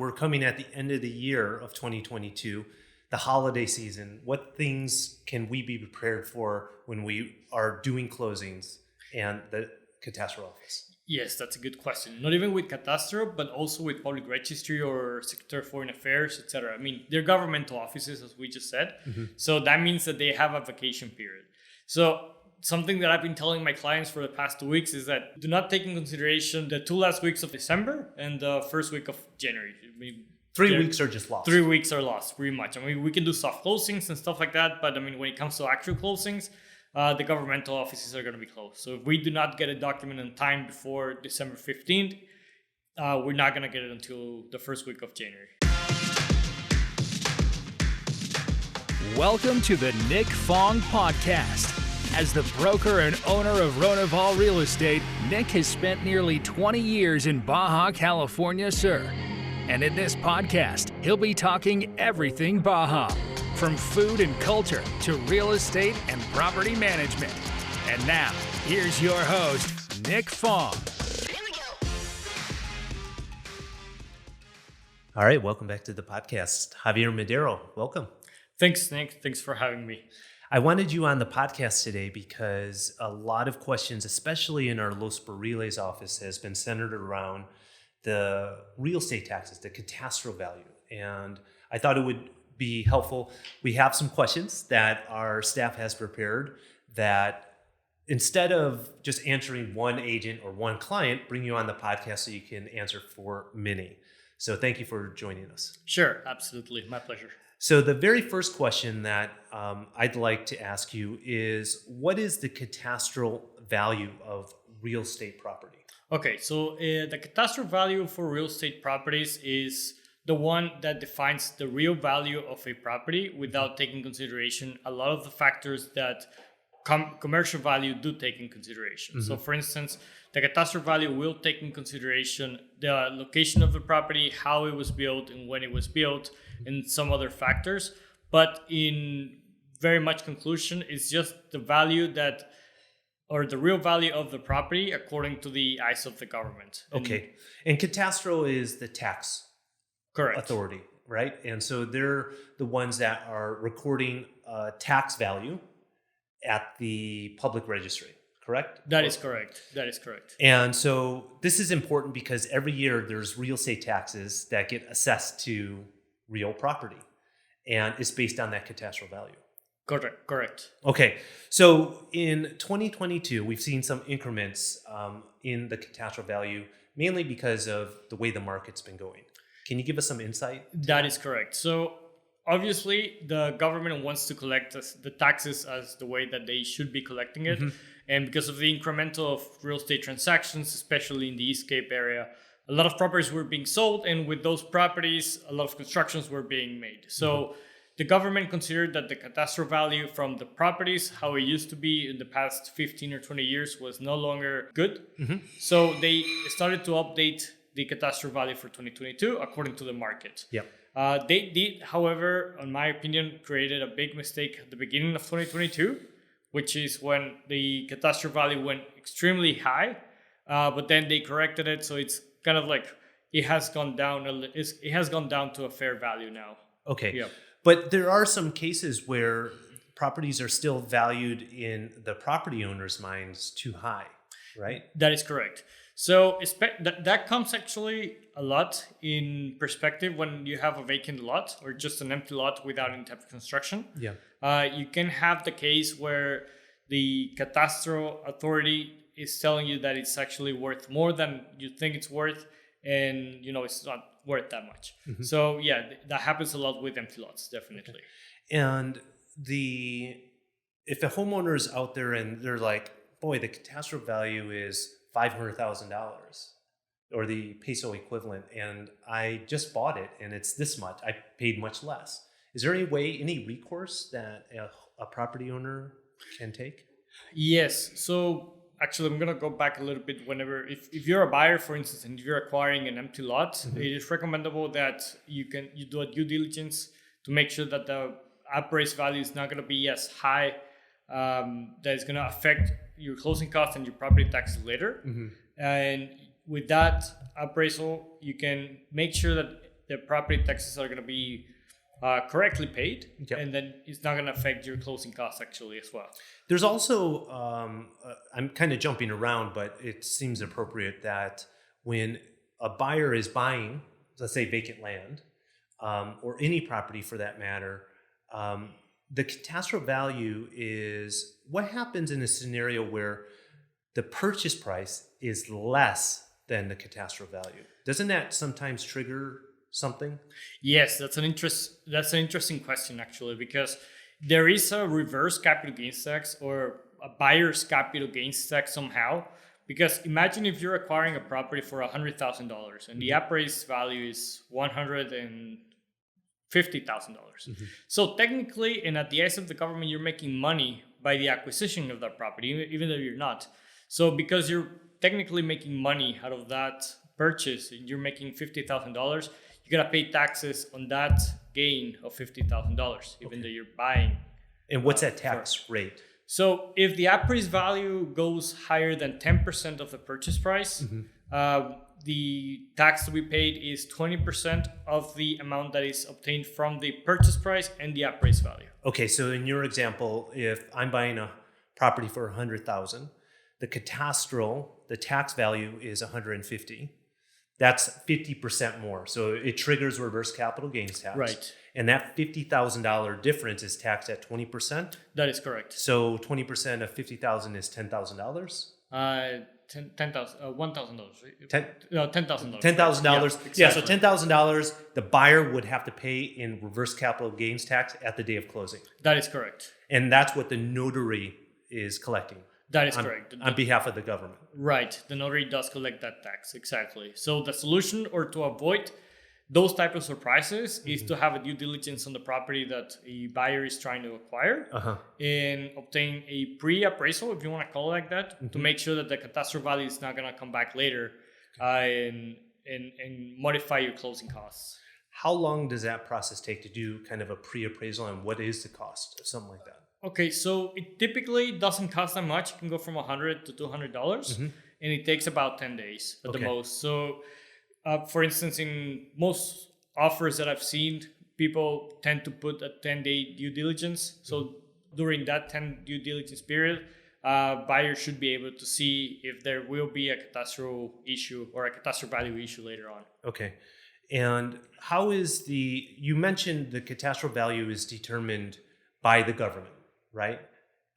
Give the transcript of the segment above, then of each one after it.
we're coming at the end of the year of 2022, the holiday season. What things can we be prepared for when we are doing closings and the Catastro office? Yes, that's a good question. Not even with Catastro, but also with Public Registry or Secretary of Foreign Affairs, etc. I mean, they're governmental offices, as we just said. So that means that they have a vacation period. So something that I've been telling my clients for the past 2 weeks is that do not take in consideration the 2 last weeks of December and the first week of January. I mean, 3 weeks are just lost. 3 weeks are lost, pretty much. I mean, we can do soft closings and stuff like that, but I mean, when it comes to actual closings, the governmental offices are going to be closed. So if we do not get a document in time before December 15th, we're not going to get it until the first week of January. Welcome to the Nick Fong Podcast. As the broker and owner of Ronival Real Estate, Nick has spent nearly 20 years in Baja California, sir. And in this podcast, he'll be talking everything Baja, from food and culture to real estate and property management. And now, here's your host, Nick Fong. All right, welcome back to the podcast. Javier Madero, welcome. Thanks, Nick. Thanks for having me. I wanted you on the podcast today because a lot of questions, especially in our Los Cabos office, has been centered around the real estate taxes, the Catastro value. And I thought it would be helpful. We have some questions that our staff has prepared that instead of just answering one agent or one client, bring you on the podcast so you can answer for many. So thank you for joining us. Sure, absolutely. My pleasure. So the very first question that I'd like to ask you is, what is the Catastro value of real estate property? Okay, so the Catastro value for real estate properties is the one that defines the real value of a property without taking consideration a lot of the factors that commercial value do take in consideration. So for instance, the Catastro value will take in consideration the location of the property, how it was built and when it was built, and some other factors. But in very much conclusion, it's just the value that, or the real value of the property according to the eyes of the government. Okay. And Catastro is the tax authority, right? And so they're the ones that are recording tax value at the public registry, correct? That is correct. That is correct. And so this is important because every year there's real estate taxes that get assessed to real property, and it's based on that Catastro value. Correct. Okay, so in 2022, we've seen some increments in the Catastro value, mainly because of the way the market's been going. Can you give us some insight? That is correct. So obviously, the government wants to collect the taxes as the way that they should be collecting it. And because of the incremental of real estate transactions, especially in the East Cape area, a lot of properties were being sold. And with those properties, a lot of constructions were being made. So the government considered that the Catastro value from the properties, how it used to be in the past 15 or 20 years, was no longer good. So they started to update the Catastro value for 2022 according to the market. They did, however, in my opinion, created a big mistake at the beginning of 2022, which is when the Catastro value went extremely high, but then they corrected it. So it's kind of like it has gone down. It has gone down to a fair value now. Okay. Yeah. But there are some cases where properties are still valued in the property owner's minds too high, right? That is correct. So that comes actually a lot in perspective when you have a vacant lot or just an empty lot without any type of construction. You can have the case where the Catastro authority is telling you that it's actually worth more than you think it's worth, and it's not worth that much. So yeah, that happens a lot with empty lots, definitely. Okay. And if a homeowner is out there and they're like, boy, the Catastro value is $500,000 or the peso equivalent, and I just bought it and it's this much, I paid much less. Is there any recourse that a property owner can take? Yes. So actually, I'm going to go back a little bit. If you're a buyer, for instance, and you're acquiring an empty lot, it is recommendable that you do a due diligence to make sure that the appraised value is not going to be as high that is going to affect your closing costs and your property taxes later. And with that appraisal, you can make sure that the property taxes are going to be correctly paid, Yep. and then it's not going to affect your closing costs actually as well. There's also, I'm kind of jumping around, but it seems appropriate that when a buyer is buying, let's say vacant land, or any property for that matter, the catastral value is what happens in a scenario where the purchase price is less than the catastral value. Doesn't that sometimes trigger something? Yes, that's an interesting question actually, because there is a reverse capital gains tax or a buyer's capital gains tax somehow. Because imagine if you're acquiring a property for $100,000 and the appraised value is $150,000. So technically, and at the eyes of the government, you're making money by the acquisition of that property, even though you're not. So because you're technically making money out of that purchase, and you're making $50,000, you gotta pay taxes on that gain of $50,000, even though you're buying. And what's that tax rate? So if the appraised value goes higher than 10% of the purchase price, the tax to be paid is 20% of the amount that is obtained from the purchase price and the appraised value. Okay, so in your example, if I'm buying a property for $100,000, the catastral, the tax value is $150,000. That's 50% more. So it triggers reverse capital gains tax. Right. And that $50,000 difference is taxed at 20%. That is correct. So 20% of $50,000 is $10,000. $1,000. $10,000. $10,000. Yeah, Yeah, so exactly. $10,000 the buyer would have to pay in reverse capital gains tax at the day of closing. That is correct. And that's what the notary is collecting. That is correct. On behalf of the government. Right. The notary does collect that tax. Exactly. So the solution, or to avoid those type of surprises, is to have a due diligence on the property that a buyer is trying to acquire and obtain a pre-appraisal, if you want to call it like that, to make sure that the catastrophe value is not going to come back later and modify your closing costs. How long does that process take to do kind of a pre-appraisal, and what is the cost of something like that? Okay, so it typically doesn't cost that much. It can go from $100 to $200, and it takes about 10 days at the most. So, for instance, in most offers that I've seen, people tend to put a 10-day due diligence. So during that 10 due diligence period, buyers should be able to see if there will be a catastrophe issue or a catastrophe value issue later on. Okay. And how is you mentioned the catastrophe value is determined by the government, right?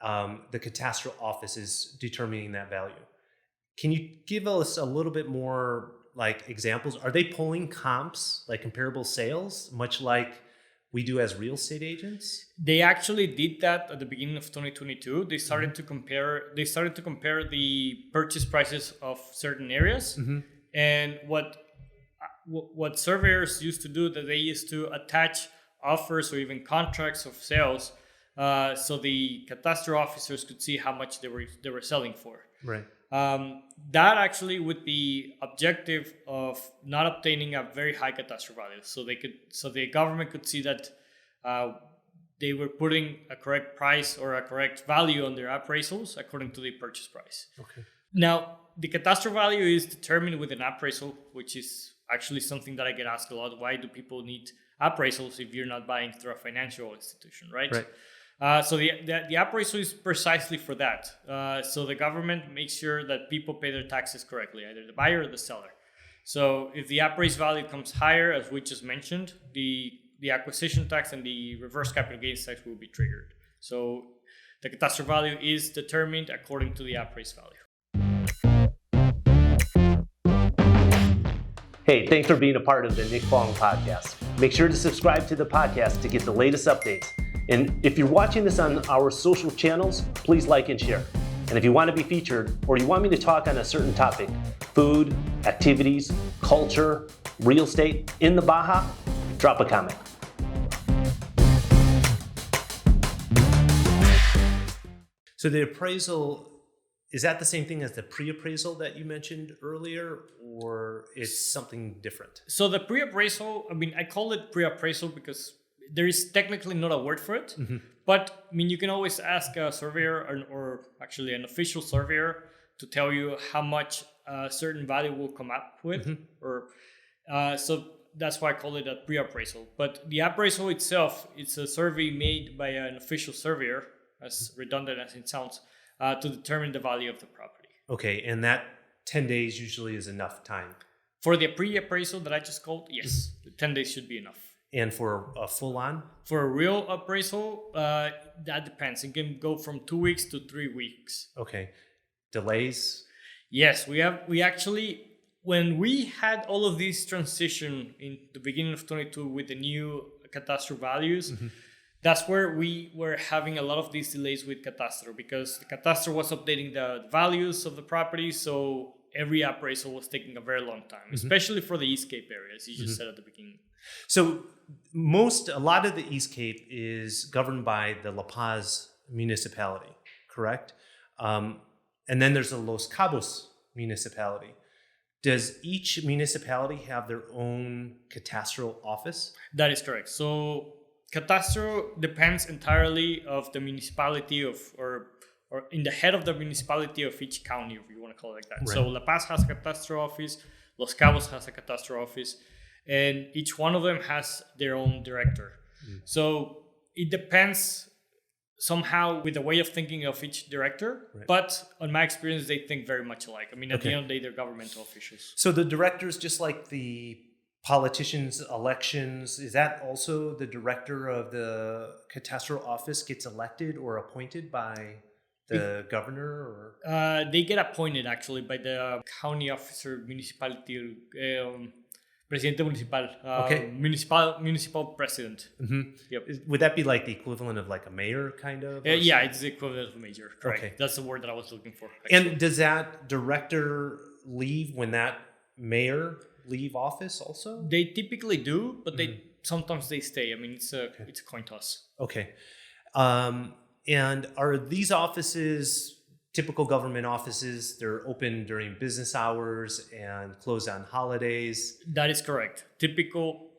The catastrophe office is determining that value. Can you give us a little bit more like examples? Are they pulling comps, like comparable sales, much like we do as real estate agents? They actually did that at the beginning of 2022. They started to compare the purchase prices of certain areas. And what surveyors used to do, that they used to attach offers or even contracts of sales, so the catastrophe officers could see how much they were selling for. Right. That actually with the objective of not obtaining a very high catastrophe value, so the government could see that they were putting a correct price or a correct value on their appraisals according to the purchase price. Okay. Now, the catastrophe value is determined with an appraisal, which is actually something that I get asked a lot. Why do people need appraisals if you're not buying through a financial institution, right? So the appraisal is precisely for that. So the government makes sure that people pay their taxes correctly, either the buyer or the seller. So if the appraised value comes higher, as we just mentioned, the acquisition tax and the reverse capital gains tax will be triggered. So the catastrophe value is determined according to the appraised value. Hey, thanks for being a part of the Nick Fong Podcast. Make sure to subscribe to the podcast to get the latest updates. And if you're watching this on our social channels, please like and share. And if you want to be featured, or you want me to talk on a certain topic, food, activities, culture, real estate in the Baja, drop a comment. So the appraisal, is that the same thing as the pre-appraisal that you mentioned earlier, or it's something different? So the pre-appraisal, I call it pre-appraisal because there is technically not a word for it. But you can always ask a surveyor or actually an official surveyor to tell you how much a certain value will come up with. So that's why I call it a pre-appraisal. But the appraisal itself, it's a survey made by an official surveyor, as redundant as it sounds, to determine the value of the property. Okay, and that 10 days usually is enough time. For the pre-appraisal that I just called, yes, 10 days should be enough. And for a full-on? For a real appraisal, that depends. It can go from 2 weeks to 3 weeks. Okay. Delays? Yes, we actually, when we had all of this transition in the beginning of 22 with the new Catastro values, that's where we were having a lot of these delays with Catastro, because the Catastro was updating the values of the property, so every appraisal was taking a very long time, especially for the East Cape area, as you just said at the beginning. So a lot of the East Cape is governed by the La Paz municipality, correct? And then there's the Los Cabos municipality. Does each municipality have their own cadastral office? That is correct. So Catastro depends entirely of the municipality or in the head of the municipality of each county, if you want to call it like that. Right. So La Paz has a Catastro office, Los Cabos has a Catastro office, and each one of them has their own director. So it depends somehow with the way of thinking of each director, but on my experience, they think very much alike. I mean, at the end of the day, they're governmental officials. So the directors, just like the politicians' elections, is that also the director of the cadastral office gets elected or appointed by the governor? Or they get appointed actually by the county officer, municipality, presidente municipal, municipal president. Yep. Would that be like the equivalent of like a mayor, kind of? Yeah, it's the equivalent of a mayor. Correct. Okay. That's the word that I was looking for. Actually. And does that director leave when that mayor leave office also? They typically do, but sometimes they stay. I mean, it's a coin toss. Okay. And are these offices typical government offices? They're open during business hours and closed on holidays? That is correct. Typical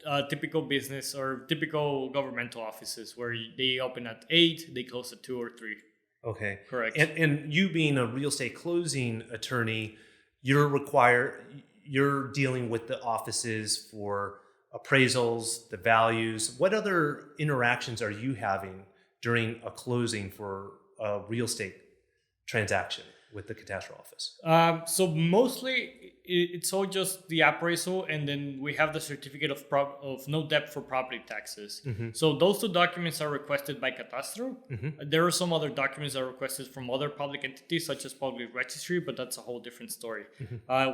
business or typical governmental offices where they open at 8, they close at 2 or 3. Okay. Correct. And you being a real estate closing attorney, you're dealing with the offices for appraisals, the values. What other interactions are you having during a closing for a real estate transaction with the cadastral office? So mostly it's all just the appraisal, and then we have the certificate of no debt for property taxes. So those two documents are requested by Catastro. There are some other documents that are requested from other public entities, such as public registry, but that's a whole different story.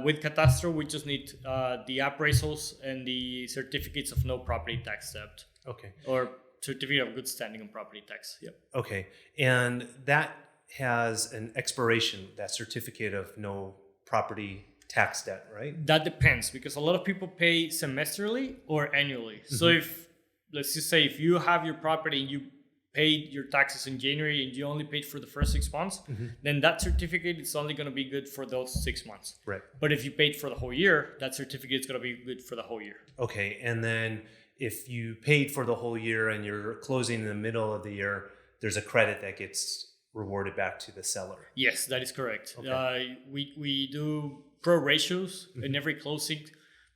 With Catastro, we just need the appraisals and the certificates of no property tax debt. Okay. Or certificate of good standing on property tax. Yep. Okay. And that has an expiration, that certificate of no property tax debt, right? That depends, because a lot of people pay semesterly or annually. So let's just say if you have your property and you paid your taxes in January and you only paid for the first 6 months, then that certificate is only going to be good for those 6 months. Right. But if you paid for the whole year, that certificate is going to be good for the whole year. Okay. And then if you paid for the whole year and you're closing in the middle of the year, there's a credit that gets rewarded back to the seller. Yes, that is correct. Okay. We do pro ratios in every closing,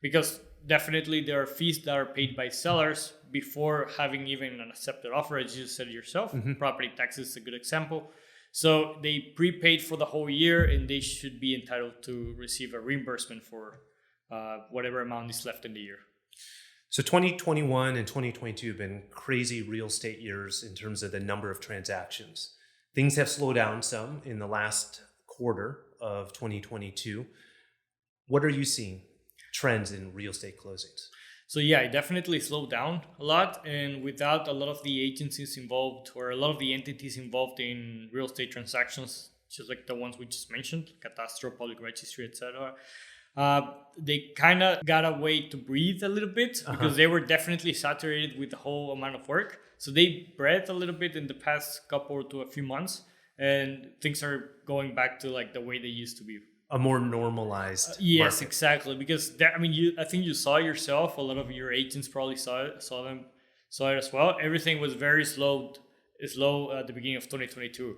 because definitely there are fees that are paid by sellers before having even an accepted offer, as you said yourself. Property taxes is a good example. So they prepaid for the whole year, and they should be entitled to receive a reimbursement for whatever amount is left in the year. So 2021 and 2022 have been crazy real estate years in terms of the number of transactions. Things have slowed down some in the last quarter of 2022. What are you seeing? Trends in real estate closings? So yeah, it definitely slowed down a lot. And without a lot of the agencies involved or a lot of the entities involved in real estate transactions, just like the ones we just mentioned, Catastro, public registry, etc., they kind of got a way to breathe a little bit, because they were definitely saturated with the whole amount of work. So they breathed a little bit in the past couple to a few months, and things are going back to like the way they used to be. A more normalized yes, market. Exactly. Because I think you saw yourself. A lot of your agents probably saw it as well. Everything was very slow at the beginning of 2022.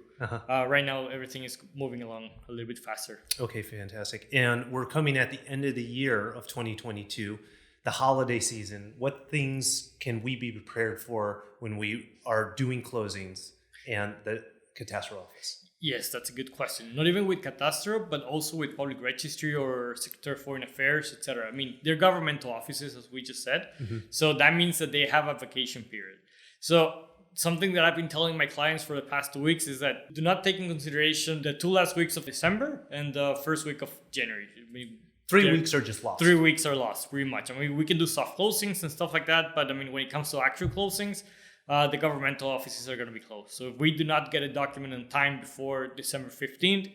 Right now, everything is moving along a little bit faster. Okay, fantastic. And we're coming at the end of the year of 2022. the holiday season, what things can we be prepared for when we are doing closings and the Catastro office? Yes, that's a good question. Not even with Catastro, but also with Public Registry or Secretary of Foreign Affairs, etc. I mean, they're governmental offices, as we just said. So that means that they have a vacation period. So something that I've been telling my clients for the past 2 weeks is that do not take in consideration the 2 last weeks of December and the first week of January. I mean, 3 weeks are just lost. 3 weeks are lost, pretty much. I mean, we can do soft closings and stuff like that, but I mean, when it comes to actual closings, the governmental offices are going to be closed. So if we do not get a document in time before December 15th,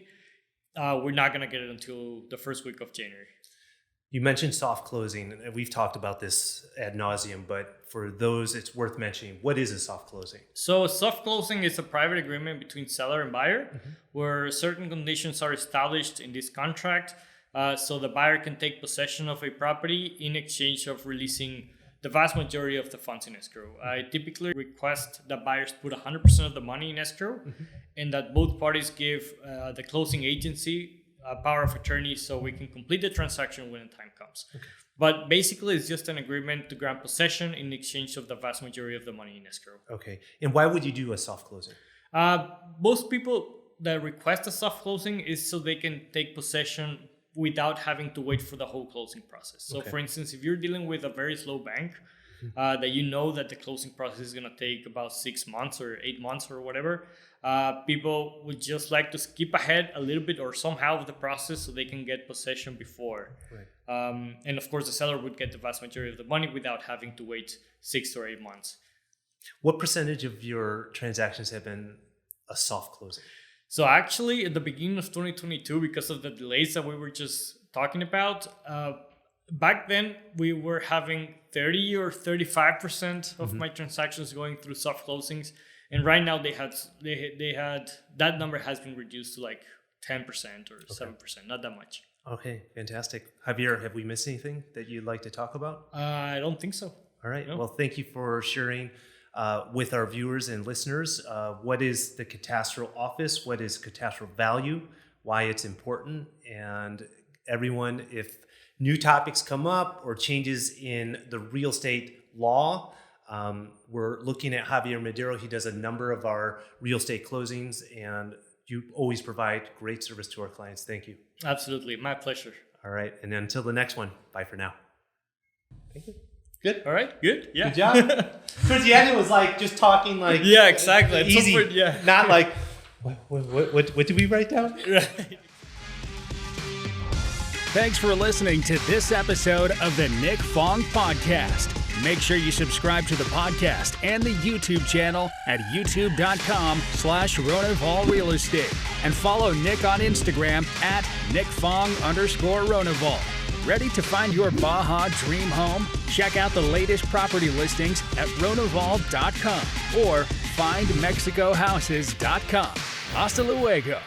we're not going to get it until the first week of January. You mentioned soft closing, and we've talked about this ad nauseum, but for those, it's worth mentioning. What is a soft closing? So a soft closing is a private agreement between seller and buyer, where certain conditions are established in this contract. So the buyer can take possession of a property in exchange of releasing the vast majority of the funds in escrow. I typically request that buyers put 100% of the money in escrow and that both parties give the closing agency a power of attorney so we can complete the transaction when the time comes. But basically, it's just an agreement to grant possession in exchange of the vast majority of the money in escrow. Okay. And why would you do a soft closing? Most people that request a soft closing is so they can take possession without having to wait for the whole closing process. So for instance, if you're dealing with a very slow bank, that you know that the closing process is going to take about 6 months or 8 months or whatever, people would just like to skip ahead a little bit or somehow of the process so they can get possession before. And of course, the seller would get the vast majority of the money without having to wait 6 or 8 months. What percentage of your transactions have been a soft closing? So actually, at the beginning of 2022, because of the delays that we were just talking about, back then we were having 30 or 35% of my transactions going through soft closings, and right now they had that number has been reduced to like 10% or 7%, not that much. Okay, fantastic. Javier, have we missed anything that you'd like to talk about? I don't think so. All right. No. Well, thank you for sharing with our viewers and listeners. What is the Catastro office? What is Catastro value? Why it's important? And everyone, if new topics come up or changes in the real estate law, we're looking at Javier Madero. He does a number of our real estate closings, and you always provide great service to our clients. Thank you. Absolutely. My pleasure. All right. And until the next one, bye for now. Thank you. Good. All right. Good. Yeah. Good job. Towards the end, it was like just talking like yeah, exactly. easy. Yeah. Not like what did we write down? Right. Thanks for listening to this episode of the Nick Fong Podcast. Make sure you subscribe to the podcast and the YouTube channel at youtube.com/Ronival Real Estate and follow Nick on Instagram at NickFong_Ronival. Ready to find your Baja dream home? Check out the latest property listings at Ronival.com or findmexicohouses.com. Hasta luego.